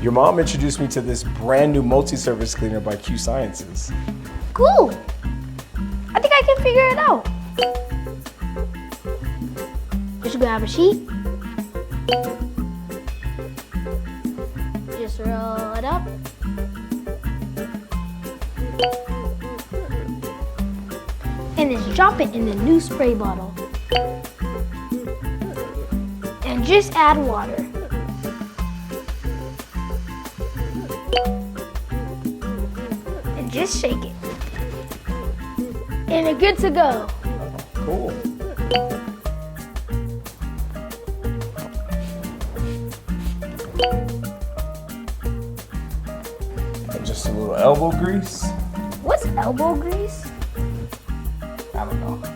Your mom introduced me to this brand new multi-surface cleaner by Q Sciences. Cool. I think I can figure it out. Just grab a sheet. Just roll it up. And just drop it in the new spray bottle. And just add water. And just shake it. And it's good to go. Cool. And just a little elbow grease. What's elbow grease? I don't know.